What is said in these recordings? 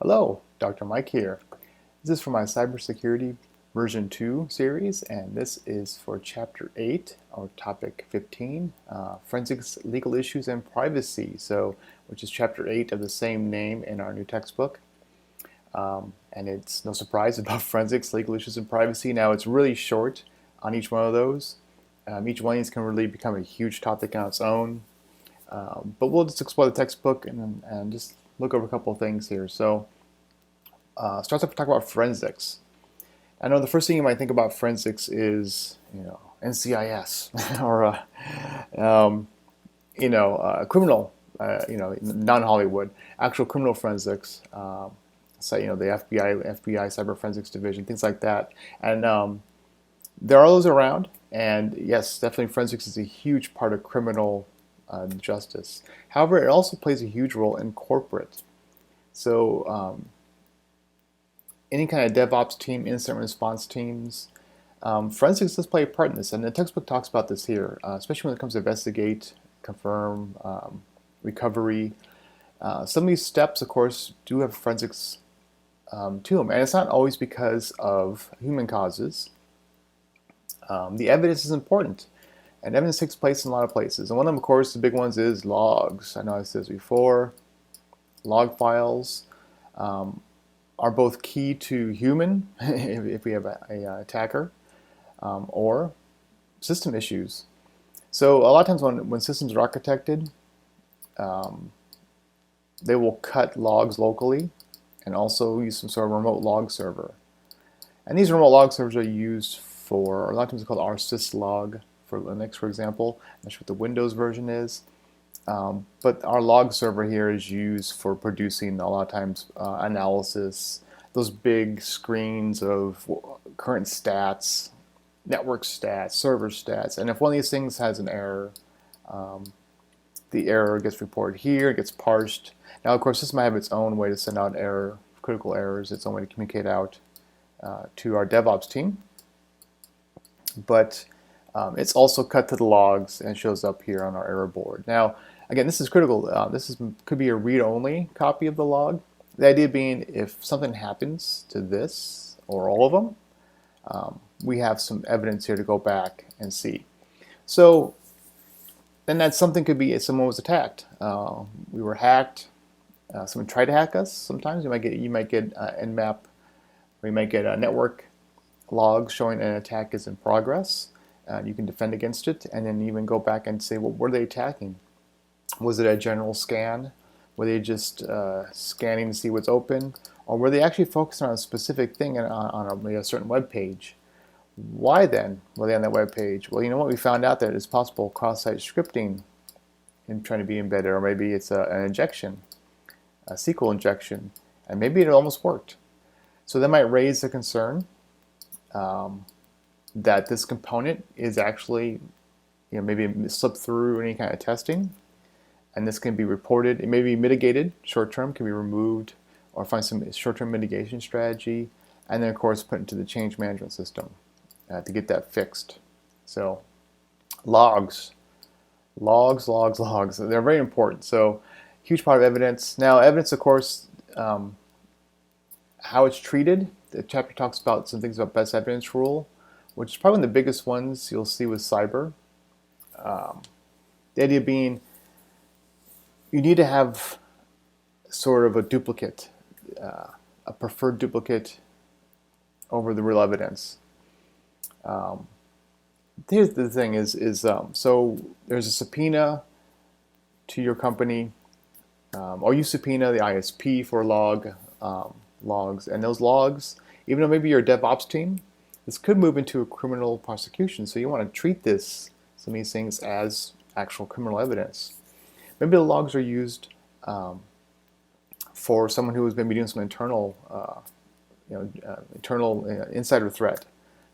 Hello, Dr. Mike here. This is for my Cybersecurity version 2 series, and this is for Chapter 8, or Topic 15, Forensics, Legal Issues, and Privacy, which is Chapter 8 of the same name in our new textbook. And it's no surprise about forensics, legal issues, and privacy. Now, it's really short on each one of those. Each one of these can really become a huge topic on its own. But we'll just explore the textbook and just look over a couple of things here. So, starts off to talk about forensics. I know the first thing you might think about forensics is, NCIS or, criminal, non-Hollywood, actual criminal forensics. So, the FBI Cyber Forensics Division, things like that. And there are those around. And yes, definitely forensics is a huge part of criminal justice. However, it also plays a huge role in corporate. So any kind of DevOps team, incident response teams, forensics does play a part in this. And the textbook talks about this here, especially when it comes to investigate, confirm, recovery. Some of these steps, of course, do have forensics to them. And it's not always because of human causes. The evidence is important. And evidence takes place in a lot of places. And one of them, of course, the big ones is logs. I know I said this before. Log files are both key to human, if we have a attacker, or system issues. So a lot of times when systems are architected, they will cut logs locally and also use some sort of remote log server. And these remote log servers are used for, a lot of times it's called rsyslog for Linux, for example. I'm not sure what the Windows version is. But our log server here is used for producing a lot of times analysis, those big screens of current stats, network stats, server stats. And if one of these things has an error, the error gets reported here, it gets parsed. Now, of course, this might have its own way to send out critical errors, its own way to communicate out to our DevOps team. But it's also cut to the logs and shows up here on our error board. Now, again, this is critical. Could be a read-only copy of the log. The idea being, if something happens to this or all of them, we have some evidence here to go back and see. So then that something could be someone was attacked. We were hacked. Someone tried to hack us. Sometimes you might get Nmap, or you might get network logs showing an attack is in progress. You can defend against it, and then even go back and say, well, what are they attacking? Was it a general scan? Were they just scanning to see what's open? Or were they actually focused on a specific thing on a certain web page? Why then were they on that web page? Well, you know what? We found out that it's possible cross-site scripting in trying to be embedded, or maybe it's an injection, a SQL injection, and maybe it almost worked. So that might raise the concern that this component is actually, maybe slipped through any kind of testing, and this can be reported. It may be mitigated short-term, can be removed, or find some short-term mitigation strategy, and then of course put into the change management system to get that fixed. So logs, they're very important. So huge part of evidence. Now, evidence, of course, how it's treated. The chapter talks about some things about best evidence rule, which is probably one of the biggest ones you'll see with cyber. The idea being, you need to have sort of a duplicate, a preferred duplicate over the real evidence. Here's the thing so there's a subpoena to your company, or you subpoena the ISP for logs, and those logs, even though maybe you're a DevOps team, this could move into a criminal prosecution. So you want to treat some of these things as actual criminal evidence. Maybe the logs are used for someone who has been doing some internal insider threat.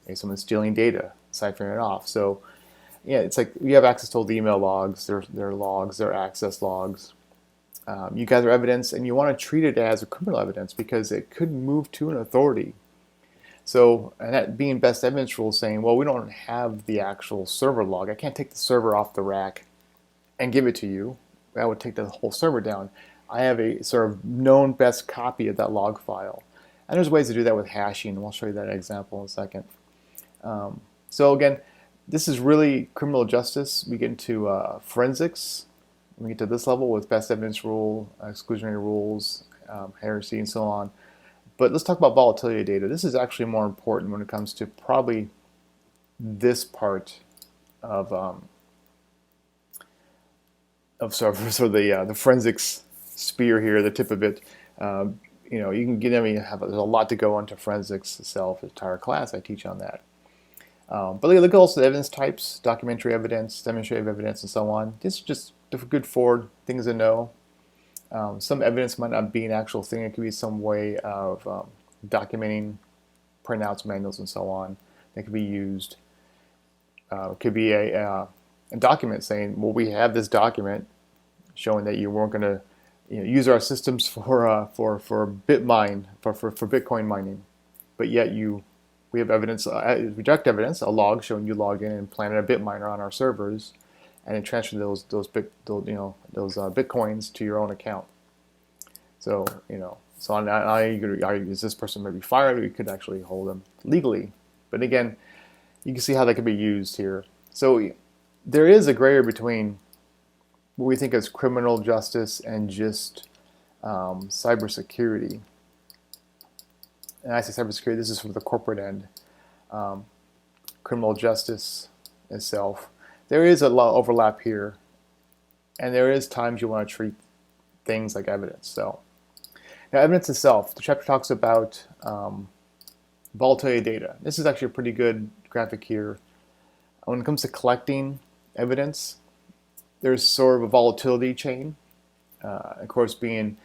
Maybe someone's stealing data, ciphering it off. So yeah, it's like you have access to all the email logs, their logs, their access logs. You gather evidence, and you want to treat it as a criminal evidence because it could move to an authority. So, and that being best evidence rule, saying, well, we don't have the actual server log. I can't take the server off the rack and give it to you. That would take the whole server down. I have a sort of known best copy of that log file. And there's ways to do that with hashing, and we'll show you that example in a second. So again, this is really criminal justice. We get into forensics. We get to this level with best evidence rule, exclusionary rules, heresy, and so on. But let's talk about volatility data. This is actually more important when it comes to probably this part of sort of the forensics spear here, the tip of it. You know, you can get. I mean, there's a lot to go into forensics itself. The entire class I teach on that. But look also at evidence types: documentary evidence, demonstrative evidence, and so on. These are just good forward things to know. Some evidence might not be an actual thing. It could be some way of documenting printouts, manuals, and so on that could be used. It could be a document saying, well, we have this document showing that you weren't going to use our systems for Bitcoin mining, but yet we have evidence, direct evidence, a log showing you logged in and planted a bit miner on our servers, and then transferred those bitcoins to your own account. So is this person maybe fired, or you could actually hold them legally? But again, you can see how that could be used here. So there is a gray area between what we think is criminal justice and just cybersecurity. And I say cybersecurity, this is from the corporate end. Criminal justice itself. There is a lot of overlap here, and there is times you want to treat things like evidence. So now evidence itself, the chapter talks about volatility data. This is actually a pretty good graphic here. When it comes to collecting evidence, there's sort of a volatility chain. Of course, being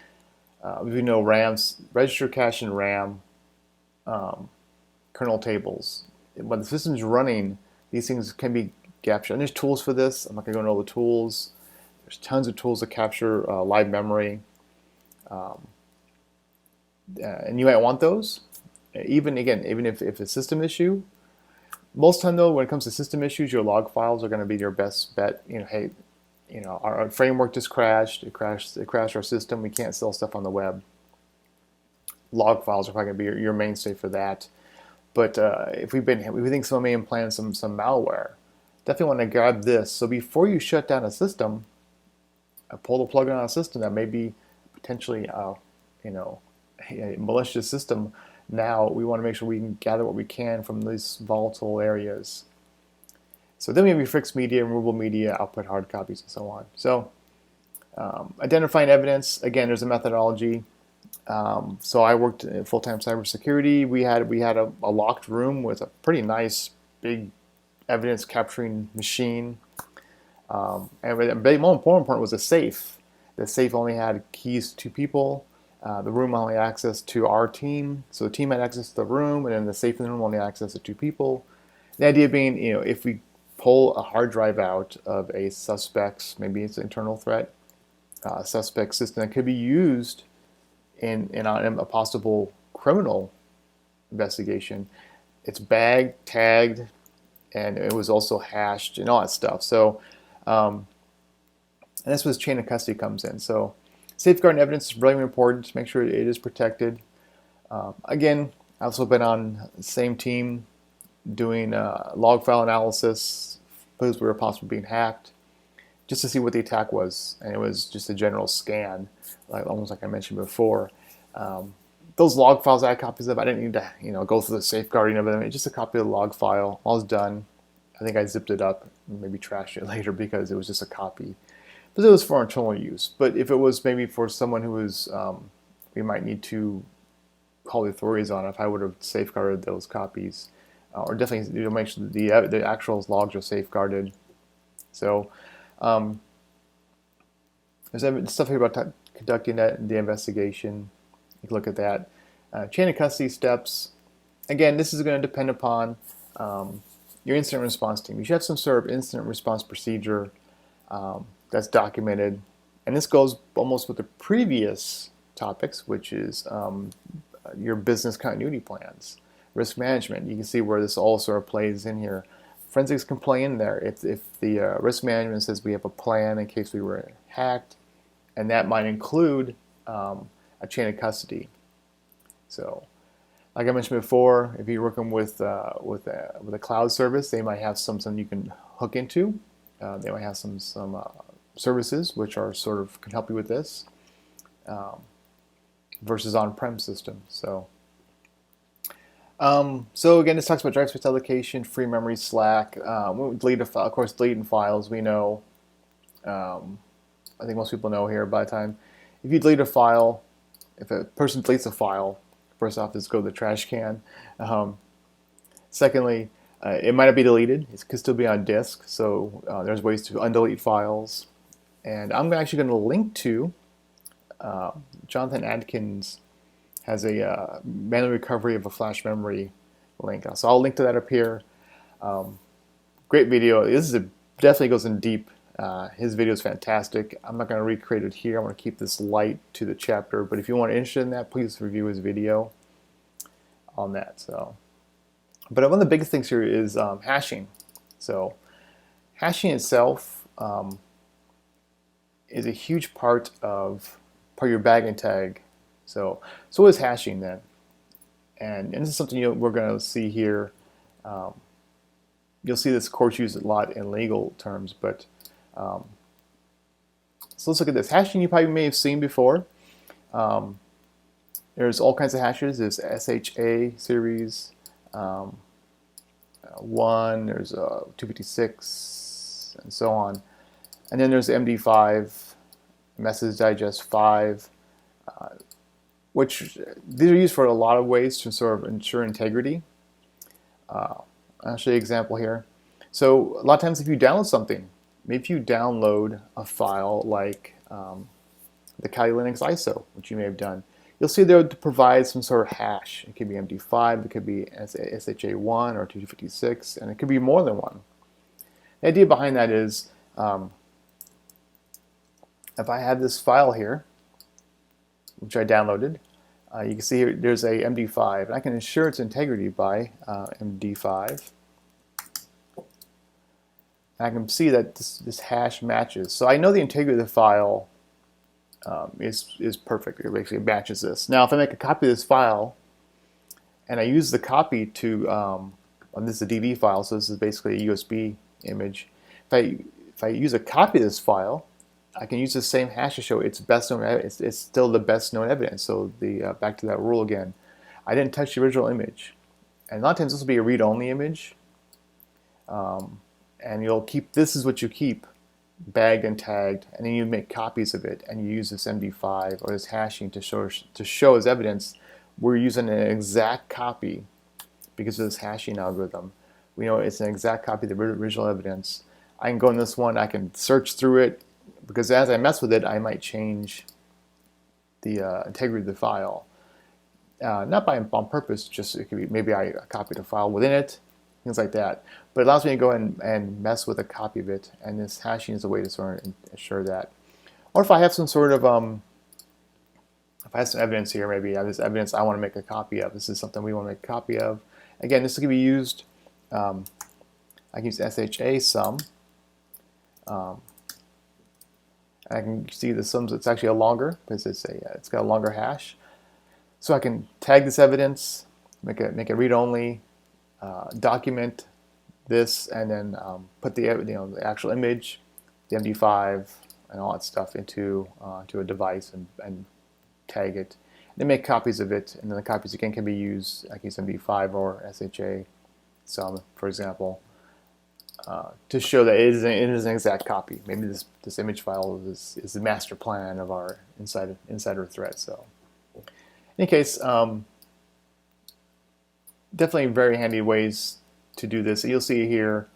we know RAMs, register, cache, and RAM kernel tables. When the system's running, these things can be captured. And there's tools for this. I'm not going to go into all the tools. There's tons of tools to capture live memory. And you might want those. Even if it's a system issue. Most of the time, though, when it comes to system issues, your log files are going to be your best bet. Hey, our framework just crashed. It crashed our system. We can't sell stuff on the web. Log files are probably going to be your mainstay for that. But if we think someone may implant some malware, definitely want to grab this. So before you shut down a system, pull the plug on a system that may be potentially a malicious system. Now we want to make sure we can gather what we can from these volatile areas. So then we have fixed media, removable media, output hard copies, and so on. So identifying evidence, again, there's a methodology. So I worked in full-time cybersecurity. We had a locked room with a pretty nice big evidence capturing machine. And more important was a safe. The safe only had keys to people. The room only had access to our team. So the team had access to the room, and then the safe in the room only had access to 2 people. The idea being, if we pull a hard drive out of a suspect's, maybe it's an internal threat, suspect system that could be used in a possible criminal investigation, it's bagged, tagged, and it was also hashed and all that stuff. So, and that's where this chain of custody comes in. So, safeguarding evidence is really important to make sure it is protected. Again, I've also been on the same team doing log file analysis because we were possibly being hacked, just to see what the attack was, and it was just a general scan, almost like I mentioned before. Those log files I had copies of, I didn't need to go through the safeguarding of them. It's just a copy of the log file. All was done. I think I zipped it up and maybe trashed it later because it was just a copy. But it was for internal use. But if it was maybe for someone who was, we might need to call the authorities on, if I would have safeguarded those copies, or definitely make sure that the actual logs are safeguarded. So there's stuff here about conducting the investigation. You can look at that. Chain of custody steps. Again, this is going to depend upon your incident response team. You should have some sort of incident response procedure that's documented. And this goes almost with the previous topics, which is your business continuity plans, risk management. You can see where this all sort of plays in here. Forensics can play in there if the risk management says we have a plan in case we were hacked, and that might include a chain of custody. So, like I mentioned before, if you're working with a cloud service, they might have something you can hook into. They might have some services which are sort of can help you with this versus on-prem systems. So again, this talks about drive space allocation, free memory, slack. Delete a file, of course, deleting files. We know. I think most people know here by the time. If you delete a file, if a person deletes a file, first off, just go to the trash can. Secondly, it might not be deleted. It could still be on disk. So there's ways to undelete files. And I'm actually going to link to Jonathan Adkins has a manual recovery of a flash memory link. So I'll link to that up here. Great video. This is definitely goes in deep. His video is fantastic. I'm not going to recreate it here. I want to keep this light to the chapter. But if you want interested in that, please review his video on that. But one of the biggest things here is hashing. So hashing itself is a huge part of your bag and tag. So what is hashing then? And this is something we're going to see here. You'll see this course used a lot in legal terms, but so let's look at this. Hashing you probably may have seen before. There's all kinds of hashes. There's SHA series 1, there's 256, and so on. And then there's MD5, Message Digest 5, which these are used for a lot of ways to sort of ensure integrity. I'll show you an example here. So a lot of times if you download something, maybe if you download a file like the Kali Linux ISO, which you may have done, you'll see there to provide some sort of hash. It could be MD5, it could be SHA1 or 256, and it could be more than one. The idea behind that is if I have this file here, which I downloaded, you can see here there's a MD5, and I can ensure its integrity by MD5. And I can see that this hash matches. So I know the integrity of the file is perfect. It basically matches this. Now, if I make a copy of this file, and I use the copy to, this is a DV file, so this is basically a USB image. If I use a copy of this file, I can use the same hash to show it's best known evidence. It's still the best known evidence. So back to that rule again. I didn't touch the original image. And a lot of times this will be a read-only image. And you'll keep, this is what you keep bagged and tagged, and then you make copies of it, and you use this MD5 or this hashing to show as evidence. We're using an exact copy because of this hashing algorithm. We know it's an exact copy of the original evidence. I can go in this one, I can search through it, because as I mess with it, I might change the integrity of the file. Not on purpose, just it could be maybe I copied a file within it, things like that. But it allows me to go in and mess with a copy of it, and this hashing is a way to sort of ensure that. Or if I have some sort of, if I have some evidence here, maybe I have this evidence I want to make a copy of. This is something we want to make a copy of. Again, this can be used, I can use SHA sum. I can see the sums, it's actually a longer, because it's got a longer hash. So I can tag this evidence, make it read-only, document this, and then put the the actual image, the MD5, and all that stuff into a device and tag it. Then make copies of it, and then the copies again can be used. I can use MD5 or SHA sum, for example, to show that it is an exact copy. Maybe this image file is the master plan of our insider threat. So, in any case, definitely very handy ways to do this. You'll see here,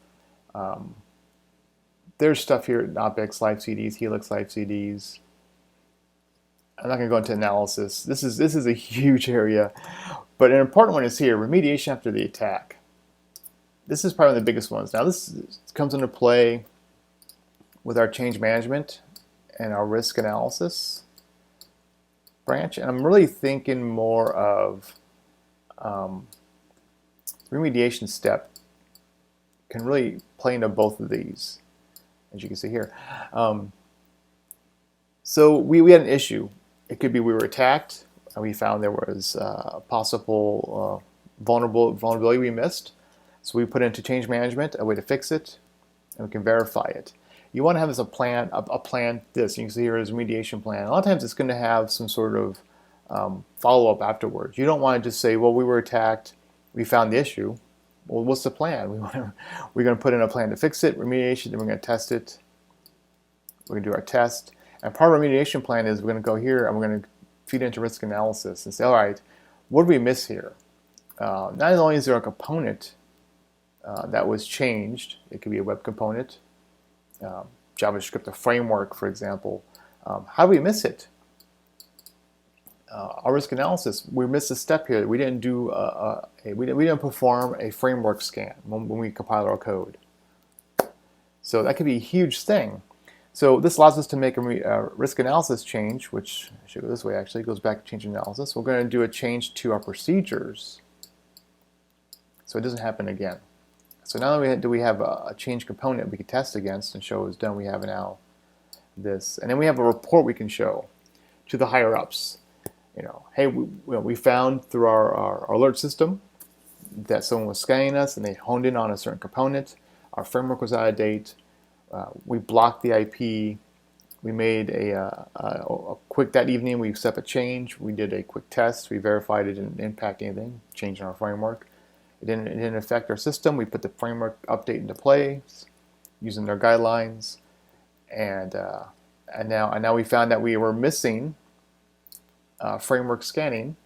there's stuff here, Knopex live CDs, Helix live CDs. I'm not going to go into analysis. This is a huge area, but an important one is here, remediation after the attack. This is probably one of the biggest ones. Now this comes into play with our change management and our risk analysis branch, and I'm really thinking more of remediation step can really play into both of these, as you can see here. So we had an issue. It could be we were attacked, and we found there was a possible vulnerability we missed. So we put into change management a way to fix it, and we can verify it. You want to have this a plan. This you can see here is a remediation plan. A lot of times it's going to have some sort of follow-up afterwards. You don't want to just say, well, we were attacked, we found the issue. Well, what's the plan? We're going to put in a plan to fix it, remediation, then we're going to test it. We're going to do our test. And part of our remediation plan is we're going to go here and we're going to feed into risk analysis and say, all right, what did we miss here? Not only is there a component that was changed, it could be a web component, JavaScript, a framework, for example. How do we miss it? Our risk analysis, we missed a step here. We didn't do we didn't perform a framework scan when we compile our code. So that could be a huge thing. So this allows us to make a risk analysis change, which I should go this way actually, it goes back to change analysis. We're going to do a change to our procedures so it doesn't happen again. So not only do we have a change component we can test against and show it's done, we have now this. And then we have a report we can show to the higher ups. You know, hey, we found through our alert system that someone was scanning us and they honed in on a certain component. Our framework was out of date. We blocked the IP. We made a quick, that evening we set up a change. We did a quick test. We verified it didn't impact anything, change in our framework. It didn't affect our system. We put the framework update into place using their guidelines. And now we found that we were missing framework scanning.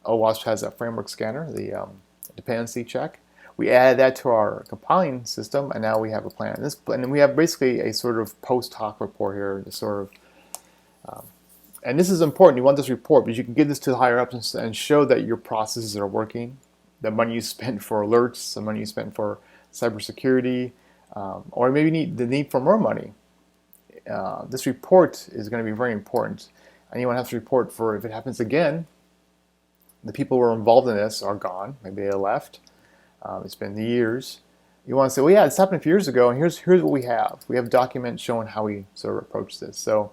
OWASP has a framework scanner, the dependency check. We added that to our compiling system, and now we have a plan. And then we have basically a sort of post hoc report here, to sort of, and this is important. You want this report because you can give this to the higher ups and show that your processes are working. The money you spent for alerts, the money you spent for cybersecurity, or maybe the need for more money. This report is going to be very important. Anyone has to report for if it happens again. The people who were involved in this are gone. Maybe they left. It's been years. You want to say, well, yeah, this happened a few years ago, and here's what we have. We have documents showing how we sort of approach this. So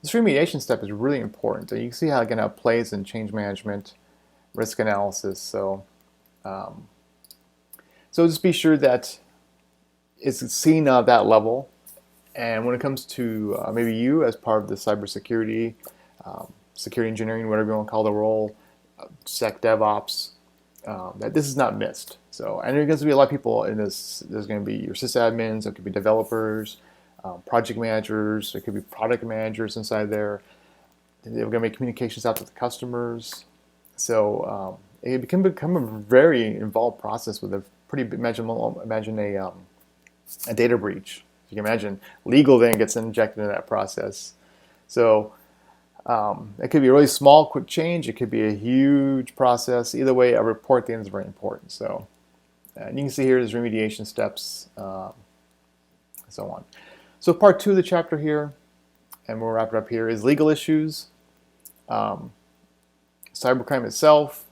this remediation step is really important. And you can see how it plays in change management, risk analysis. So just be sure that it's seen at that level. And when it comes to maybe you as part of the cybersecurity, security engineering, whatever you want to call the role, sec DevOps, that this is not missed. So, and there's going to be a lot of people in this. There's going to be your sysadmins, there could be developers, project managers, there could be product managers inside there. They're going to make communications out to the customers. So it can become a very involved process with a pretty big, imagine a data breach. You can imagine legal then gets injected into that process. So it could be a really small, quick change. It could be a huge process. Either way, a report at the end is very important. So, and you can see here there's remediation steps, and so on. So part 2 of the chapter here, and we'll wrap it up here, is legal issues, cybercrime itself.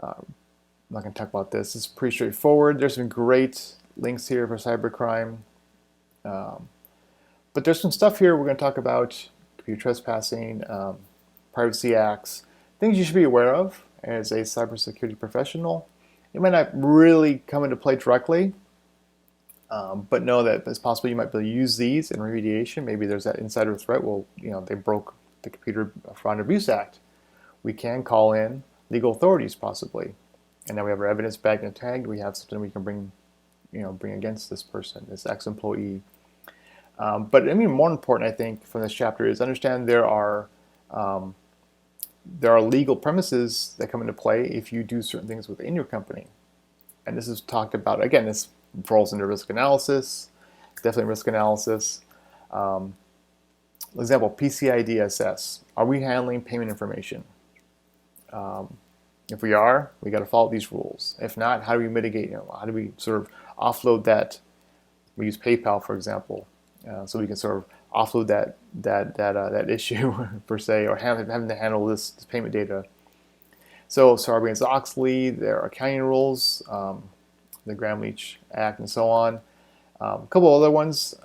I'm not going to talk about this. It's pretty straightforward. There's some great links here for cybercrime. But there's some stuff here we're going to talk about: computer trespassing, privacy acts, things you should be aware of as a cybersecurity professional. It might not really come into play directly, but know that it's possible you might be able to use these in remediation. Maybe there's that insider threat. Well, they broke the Computer Fraud and Abuse Act. We can call in legal authorities possibly, and now we have our evidence bagged and tagged. We have something we can bring against this person, this ex-employee. But more important, I think, from this chapter is understand there are legal premises that come into play if you do certain things within your company. And this is talked about, again, this falls into risk analysis, definitely risk analysis. Example, PCI DSS. Are we handling payment information? If we are, we got to follow these rules. If not, how do we mitigate? How do we sort of offload that? We use PayPal, for example, so we can sort of offload that issue per se, or having to handle this payment data. So Sarbanes-Oxley, there are accounting rules, the Gramm-Leach Act, and so on. A couple other ones.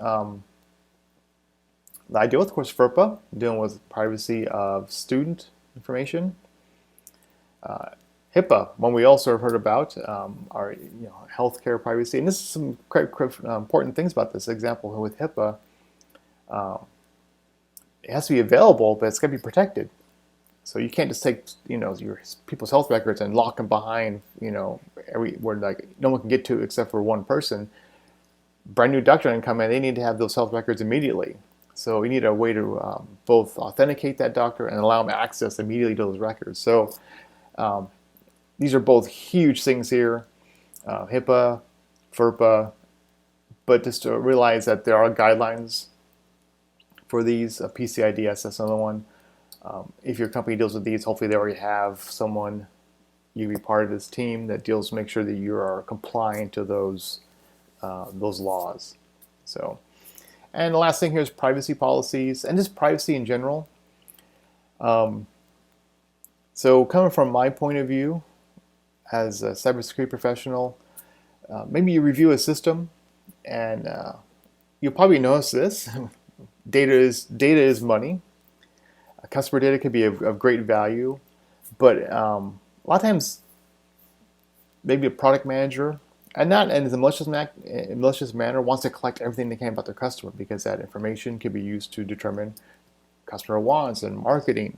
I deal with, of course, FERPA, dealing with privacy of student information. HIPAA, one we also have heard about, are healthcare privacy, and this is some quite important things about this. Example with HIPAA, it has to be available, but it's got to be protected. So you can't just take your people's health records and lock them behind where like no one can get to except for one person. Brand new doctor can come in, they need to have those health records immediately. So we need a way to both authenticate that doctor and allow them access immediately to those records. So these are both huge things here, HIPAA, FERPA, but just to realize that there are guidelines for these. PCI DSS, another one. If your company deals with these, hopefully they already have someone, you be part of this team that deals to make sure that you are compliant to those laws. So, and the last thing here is privacy policies and just privacy in general. So coming from my point of view as a cybersecurity professional, maybe you review a system and you'll probably notice this. Data is money. Customer data could be of great value, but a lot of times maybe a product manager, and not in a malicious manner, wants to collect everything they can about their customer because that information can be used to determine customer wants and marketing.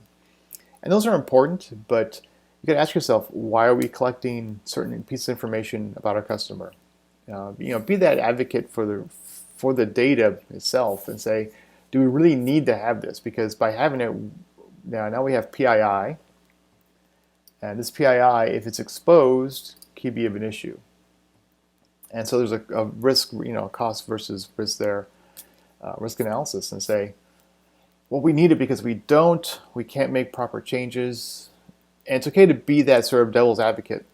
And those are important, but you got to ask yourself, why are we collecting certain pieces of information about our customer? Be that advocate for the data itself and say, do we really need to have this? Because by having it, now we have PII, and this PII, if it's exposed, can be of an issue. And so there's a risk, cost versus risk there, risk analysis, and say, well, we need it because we can't make proper changes. And it's okay to be that sort of devil's advocate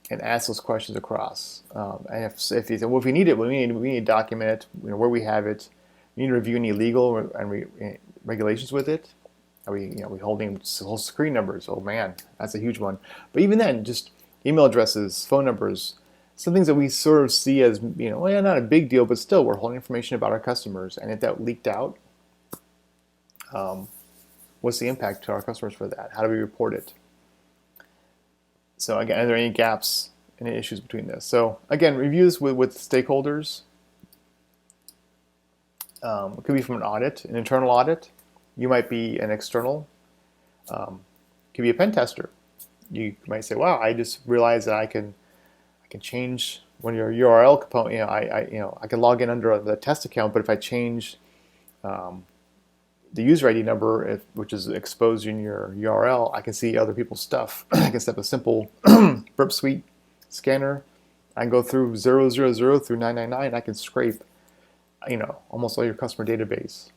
and ask those questions across. And if you say, well, if we need it, we need to document it, where we have it. We need to review any legal and regulations with it. Are we holding whole screen numbers? Oh man, that's a huge one. But even then, just email addresses, phone numbers, some things that we sort of see as well, not a big deal, but still we're holding information about our customers. And if that leaked out, what's the impact to our customers for that? How do we report it? So again, are there any gaps, any issues between this? So again, reviews with stakeholders. It could be from an audit, an internal audit. You might be an external. Could be a pen tester. You might say, "Wow, I just realized that I can change one of your URL component. I can log in under the test account, but if I change the user ID number, which is exposed in your URL, I can see other people's stuff. I can set up a simple Burp Suite scanner. I can go through 000 through 999. I can scrape, almost all your customer database,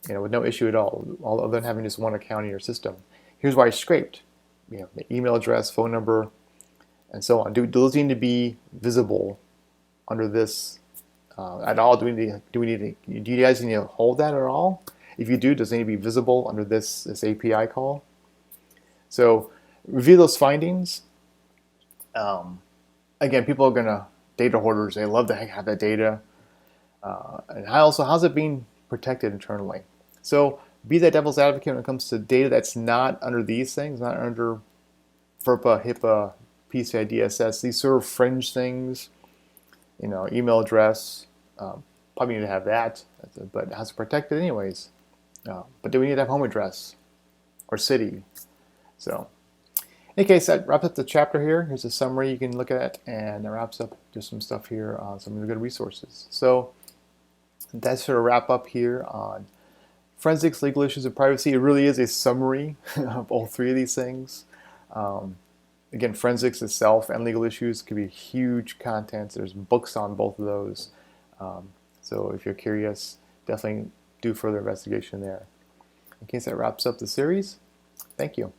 with no issue at all, other than having just one account in your system. Here's why I scraped, the email address, phone number, and so on. Do those need to be visible under this at all? Do you guys need to hold that at all? If you do, does it need to be visible under this API call? So review those findings. Again, people are data hoarders. They love to have that data. And how's it being protected internally? So be that devil's advocate when it comes to data that's not under these things, not under FERPA, HIPAA, PCI DSS, these sort of fringe things, email address, probably need to have that, but how's it protected anyways? But do we need to have home address or city? So in any case, that wraps up the chapter here. Here's a summary you can look at, and that wraps up just some stuff here on some of the good resources. So that's sort of wrap up here on forensics, legal issues, and privacy. It really is a summary of all three of these things. Again, forensics itself and legal issues could be huge content. There's books on both of those. So if you're curious, definitely do further investigation there. In case that wraps up the series, thank you.